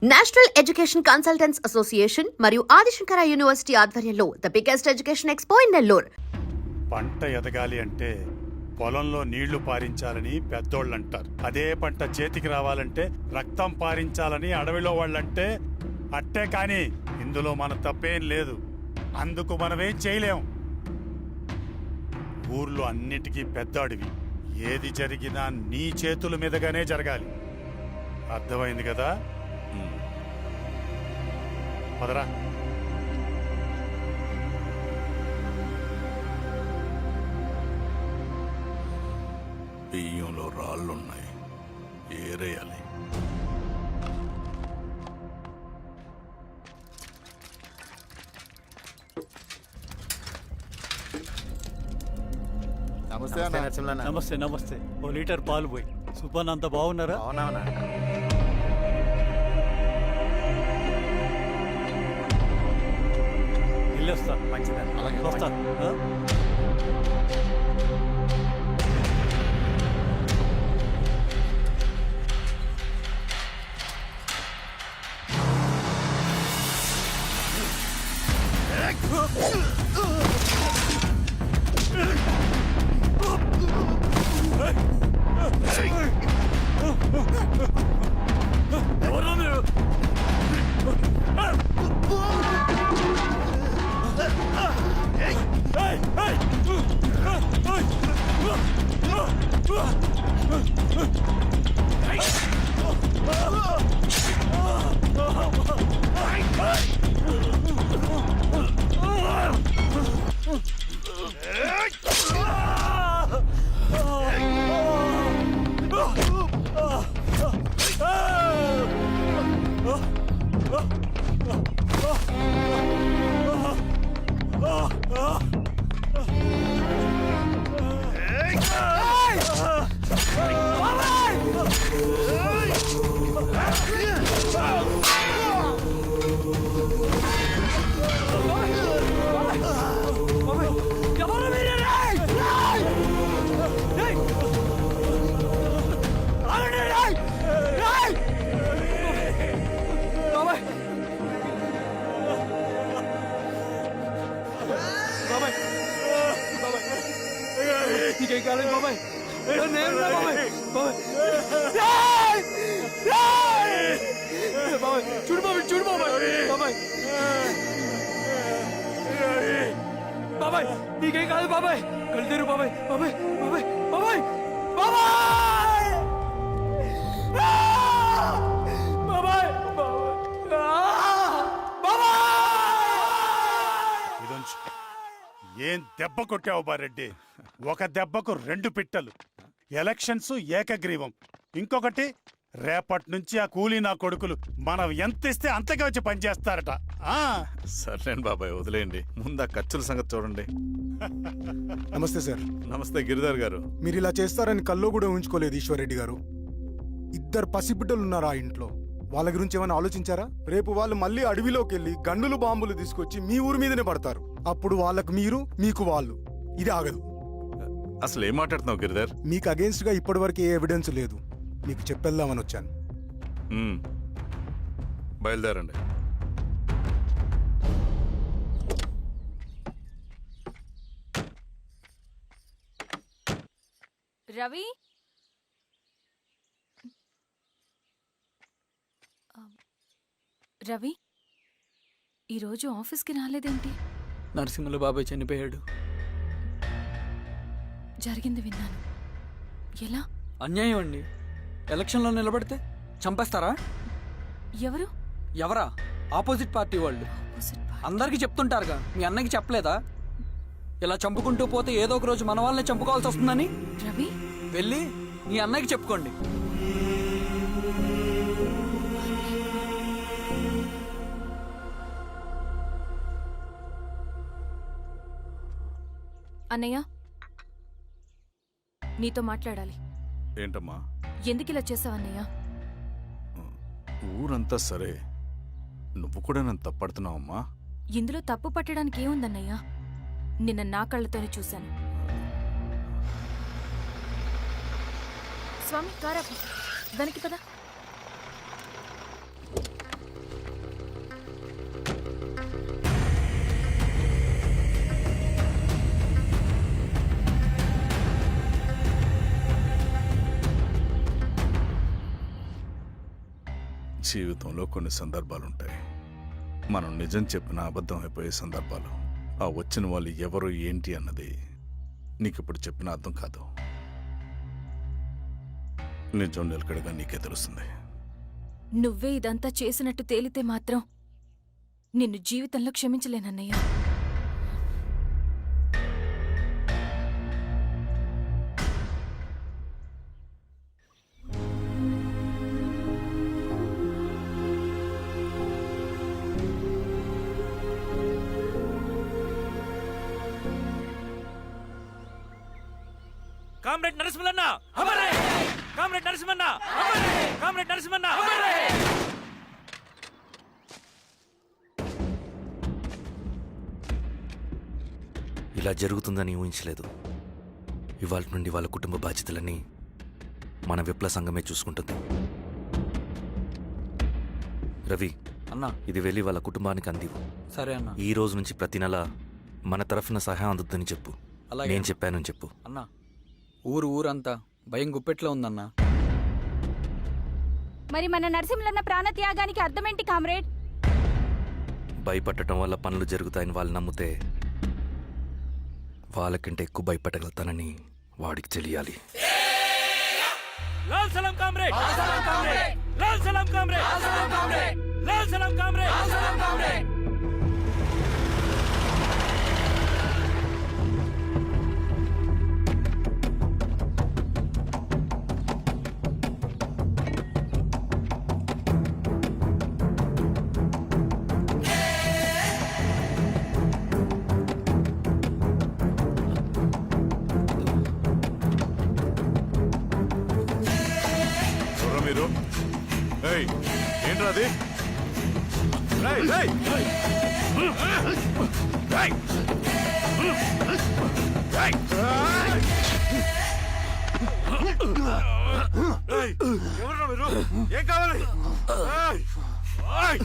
National education consultants association మరియు Adi Shankara university ఆధ్వర్యంలో the biggest education expo in Nellore. పంట ఎదగాలి అంటే పొలంలో నీళ్లు పారించాలని పెద్దోళ్ళంటారు. అదే పంట చేతికి రావాలంటే రక్తం పారించాలని అడవిలో వాళ్ళంటే అట్టే కానీ ఇందులో మన తప్పేం లేదు. అందుకు మనమేం చేయలేం. ఊర్లో అన్నిటికీ పెద్ద అడవి. ఏది జరిగినా నీ చేతుల మీదగానే జరగాలి. అర్థమైంది కదా? పదరా. బియ్యంలో రాళ్ళున్నాయి, ఏరేయాలి. నమస్తే నరసింహ. నమస్తే నమస్తే. ఓ లీటర్ పాలు పోయి. సుపన్ అంత బాగున్నారా? అవునవునా. వెళ్ళొస్తా. మంచిదండి. అలాగే వస్తా. ఆ? ఎవరా మీరు? నీకేం కాలేదు బాబాయ్? బాబాయ్ చూడు బాబాయ్, చూడు బాబాయ్. బాబాయ్ బాబాయ్ నీకేం కాదు బాబాయ్. కళ్ళు తెరు బాబాయ్. బాబాయ్ బాబాయ్ బాబాయ్ బాబాయ్ బాబాయ్ బాబాయ్. ఇదొంచు. ఏం దెబ్బ కొట్టావు బారెడ్డి? ఒక దెబ్బకు 2 పిట్టలు. ఎలక్షన్స్ ఏకగ్రీవం. ఇంకొకటి, రేపటి నుంచి ఆ కూలీ నా కొడుకులు మనం ఎంత ఇస్తే అంతగా వచ్చి పనిచేస్తారట. సర్లేండి బాబాయ్, వదిలేయండి. ముందు ఆ ఖర్చుల సంగతి చూడండి. నమస్తే సార్. నమస్తే గిరిధర్ గారు. మీరు ఇలా చేస్తారని కల్లో కూడా ఊహించుకోలేదు ఈశ్వర్రెడ్డి గారు. 2 పసిబిడ్డలు ఉన్నారు ఆ ఇంట్లో. వాళ్ళ గురించి ఏమైనా ఆలోచించారా? రేపు వాళ్ళు మళ్ళీ అడవిలోకి వెళ్ళి గన్నులు బాంబులు తీసుకొచ్చి మీ ఊరి మీదనే పడతారు. అప్పుడు వాళ్ళకు మీరు, మీకు వాళ్ళు. ఇది ఆగదు. అసలు ఏం మాట్లాడుతున్నావు గిరిధర్? మీకు అగేన్స్ట్ గా ఇప్పటివరకు ఏ ఎవిడెన్స్ లేదు. మీకు చెప్పేద్దామని వచ్చాను. బయలుదేరండి. రవి, రవి ఈరోజు ఆఫీస్కి రాలేదేంటి? నరసింహుల బాబాయ్ చనిపోయాడు. జరిగింది విన్నాను. ఎలా? అన్యాయం అండి. ఎలక్షన్లో నిలబడితే చంపేస్తారా? ఎవరు? ఎవరా? ఆపోజిట్ పార్టీ వాళ్ళు. అందరికీ చెప్తుంటారుగా, మీ అన్నకి చెప్పలేదా? ఇలా చంపుకుంటూ పోతే ఏదో ఒక రోజు మన వాళ్ళని చంపుకోవాల్సి వస్తుందని. రవి, వెళ్ళి మీ అన్నకి చెప్పుకోండి. అన్నయ్య, నీతో మాట్లాడాలి. ఏంటమ్మా? ఎందుకు ఇలా చేసావు అన్నయ్య? ఊరంతా సరే, నువ్వు కూడా నన్ను తప్పడుతున్నావమ్మా. ఇందులో తప్పు పట్టడానికి ఏముందన్నయ్య? నిన్న నా కళ్ళతోనే చూశాను. స్వామి కారా వెనక్కి పద. జీవితంలో కొన్ని సందర్భాలుంటాయి. మనం నిజం చెప్పిన అబద్ధం అయిపోయే సందర్భాలు. ఆ వచ్చిన వాళ్ళు ఎవరు ఏంటి అన్నది నీకిప్పుడు చెప్పిన అర్థం కాదు. నిజం నిలకడగా నీకే తెలుస్తుంది. నువ్వే ఇదంతా చేసినట్టు తేలితే మాత్రం నిన్ను జీవితంలో క్షమించలేనన్నయ్య. కామ్రేడ్ నరసింహన్న అమరే! కామ్రేడ్ నరసింహన్న అమరే! కామ్రేడ్ నరసింహన్న అమరే! ఇలా జరుగుతుందని ఊహించలేదు. ఇవాళ నుండి వాళ్ళ కుటుంబ బాధ్యతలన్నీ మన విప్లవ సంఘమే చూసుకుంటుంది. రవి అన్నా ఇది వెళ్ళి వాళ్ళ కుటుంబానికి అందివు. సరే అన్నా. ఈ రోజు నుంచి ప్రతి నెల మన తరఫున సహాయం అందుద్దని చెప్పు. అలాగే నేను చెప్పానని చెప్పు. అన్నా ఊరంతా భయం గుప్పెట్లో ఉందన్నా. మరి మన నరసింహన్న ప్రాణత్యాగానికి అర్థమేంటి కామ్రేడ్? భయపడటం వల్ల పనులు జరుగుతాయని వాళ్ళు నమ్మితే వాళ్ళకంటే ఎక్కువ భయపడగలుగుతానని వాడికి తెలియాలి. లాల్ సలాం కామ్రేడ్! లాల్ సలాం కామ్రేడ్! లాల్ సలాం కామ్రేడ్! లాల్ సలాం కామ్రేడ్! లాల్ సలాం కామ్రేడ్! లాల్ సలాం కామ్రేడ్! ఎవరు మీరు? ఏయ్, ఏంట్రా అది? ఏయ్, ఏయ్! ఏయ్! ఏయ్! ఏయ్! ఎవర్రా మీరు? ఏం కావాలి? ఏయ్! ఏయ్!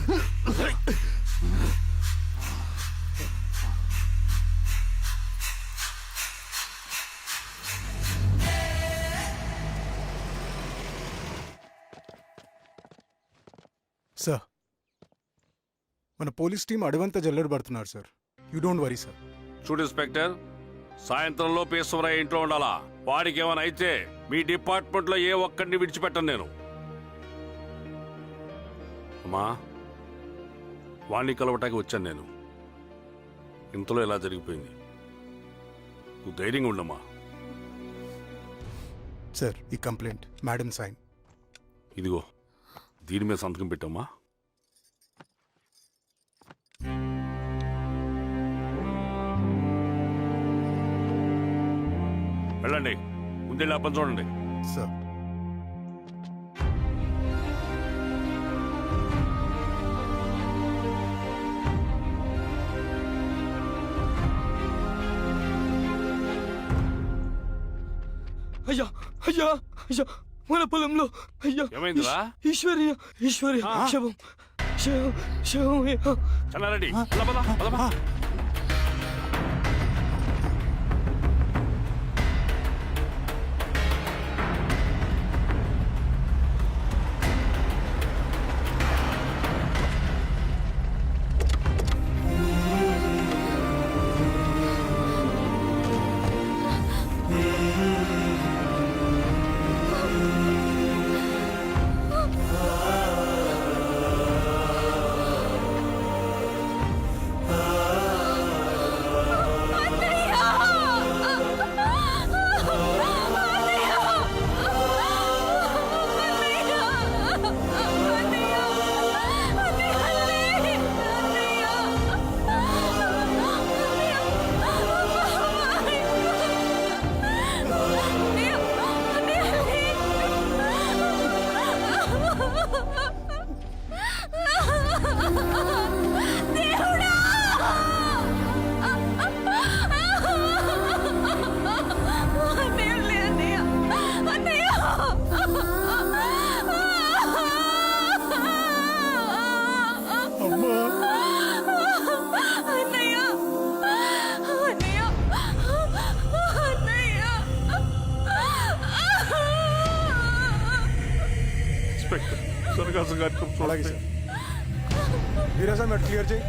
సార్, మన పోలీస్ టీం అడవంతా జల్లెడ పడుతున్నారు sir. You don't worry sir. చూడు ఇన్స్పెక్టర్, సాయంత్రంలో ఈశ్వరయ్య ఇంట్లో ఉండాలా. వాడికి ఏమైనా అయితే మీ డిపార్ట్మెంట్ లో ఏ ఒక్కడిని విడిచిపెట్టను నేను. అమ్మా, వాణ్ణి కలవటానికి వచ్చాను నేను. ఇంతలో ఇలా జరిగిపోయింది. నువ్వు ధైర్యంగా ఉండమ్మా. సార్, ఈ కంప్లైంట్ మేడం సైన్. ఇదిగో దీని మీద సంతకం పెట్టమ్మా. వెళ్ళండి, ముందెళ్ళి అప్పని చూడండి. సార్, అయ్యా అయ్యా అయ్యా, మన పొలంలో అయ్యా. ఏమైందిరా? ఈశ్వర్య శవం శవం శవం. చెన్నారెడ్డి, పద, పద, పద, పద. అలాగే సార్ వీరేశం మీరు క్లియర్ చేయి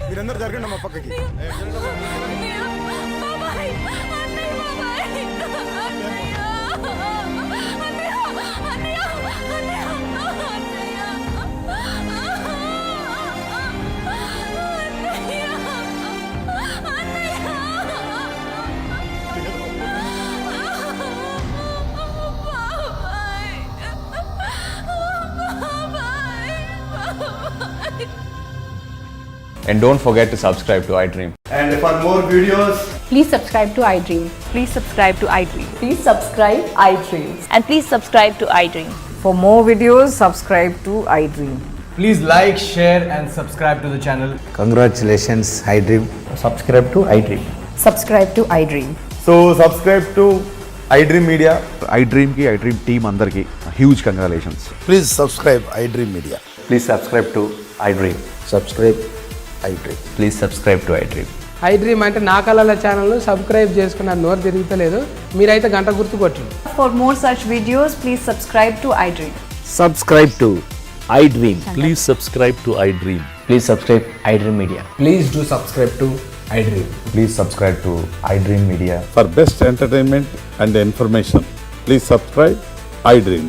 మీరందరూ జరగండి మా పక్కకి And don't forget to subscribe to iDream. And for more videos, Please subscribe to iDream. Please subscribe to iDream. Please subscribe iDream. And please subscribe to iDream. For more videos, subscribe to iDream. Please like, share, and subscribe to the channel. congratulations, iDream. Subscribe to iDream. Subscribe to iDream. So, subscribe to iDream Media. iDream ki iDream team andarki huge congratulations. Please subscribe iDream Media. Please subscribe to iDream. Subscribe iDream. Please subscribe to iDream. iDream అంటే నా కళల channel subscribe చేసుకున్న నోరు తిరుగుతలేదు మీరైతే గంట గుర్తు కొట్టండి For more such videos, please subscribe to iDream. Subscribe to iDream. Please subscribe to I dream. Please subscribe iDream Media. Please do subscribe to iDream. Please subscribe to iDream Media. For best entertainment and information, please subscribe iDream.